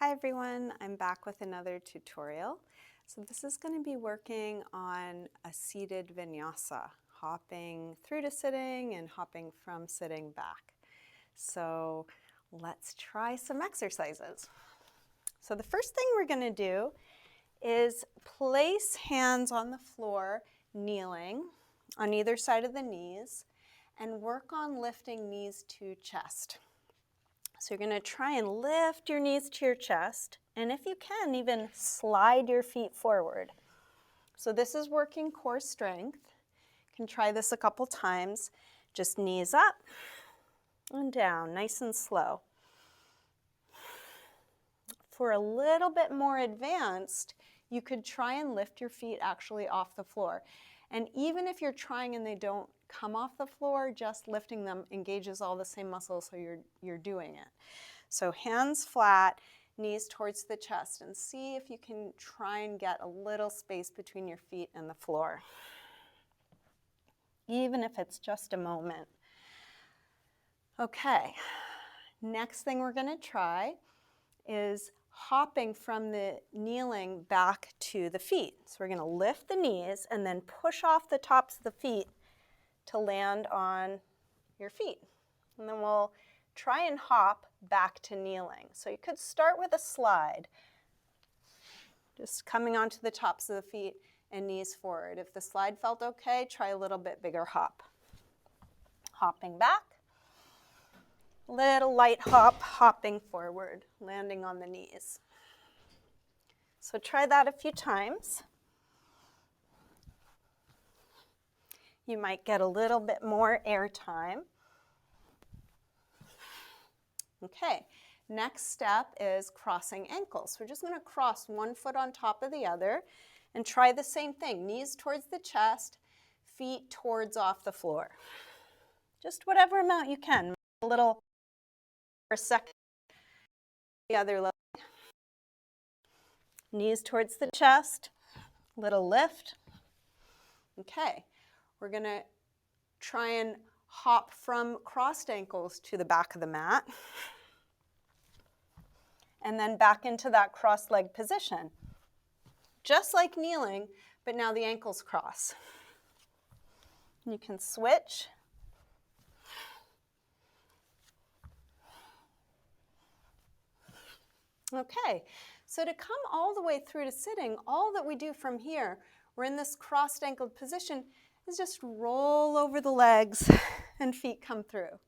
Hi everyone, I'm back with another tutorial. So this is going to be working on a seated vinyasa, hopping through to sitting and hopping from sitting back. So let's try some exercises. So the first thing we're going to do is place hands on the floor, kneeling on either side of the knees, and work on lifting knees to chest. So you're going to try and lift your knees to your chest, and if you can, even slide your feet forward. So this is working core strength. You can try this a couple times. Just knees up and down, nice and slow. For a little bit more advanced, you could try and lift your feet actually off the floor. And even if you're trying and they don't come off the floor, just lifting them engages all the same muscles, so you're doing it. So hands flat, knees towards the chest, and see if you can try and get a little space between your feet and the floor, even if it's just a moment. Okay, next thing we're going to try is hopping from the kneeling back to the feet. So we're going to lift the knees and then push off the tops of the feet to land on your feet. And then we'll try and hop back to kneeling. So you could start with a slide, just coming onto the tops of the feet and knees forward. If the slide felt okay, try a little bit bigger hop. Hopping back, little light hop, hopping forward, landing on the knees. So try that a few times. You might get a little bit more air time. Okay, next step is crossing ankles. We're just going to cross one foot on top of the other and try the same thing. Knees towards the chest, feet towards off the floor. Just whatever amount you can. A little for a second. The other leg. Knees towards the chest, little lift. Okay, we're going to try and hop from crossed ankles to the back of the mat. And then back into that crossed leg position. Just like kneeling, but now the ankles cross. You can switch. Okay, so to come all the way through to sitting, all that we do from here, we're in this crossed ankled position, is just roll over the legs and feet come through.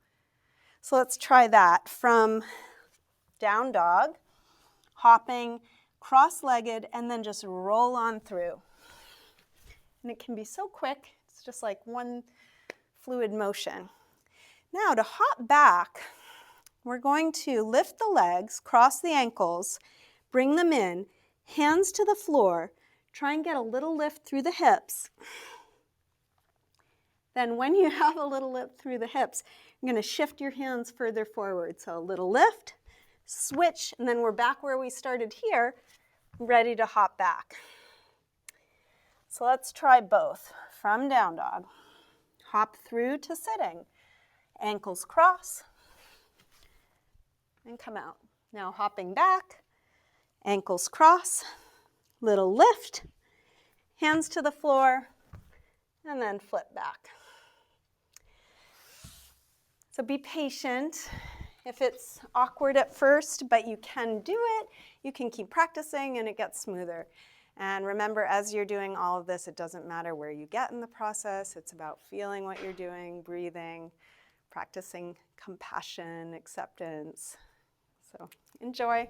So let's try that from down dog, hopping, cross-legged, and then just roll on through. And it can be so quick, it's just like one fluid motion. Now to hop back, we're going to lift the legs, cross the ankles, bring them in, hands to the floor, try and get a little lift through the hips. Then when you have a little lift through the hips, you're going to shift your hands further forward. So a little lift, switch, and then we're back where we started here, ready to hop back. So let's try both. From down dog, hop through to sitting. Ankles cross, and come out. Now hopping back, ankles cross, little lift, hands to the floor, and then flip back. So be patient. If it's awkward at first, but you can do it, you can keep practicing and it gets smoother. And remember, as you're doing all of this, it doesn't matter where you get in the process. It's about feeling what you're doing, breathing, practicing compassion, acceptance. So enjoy.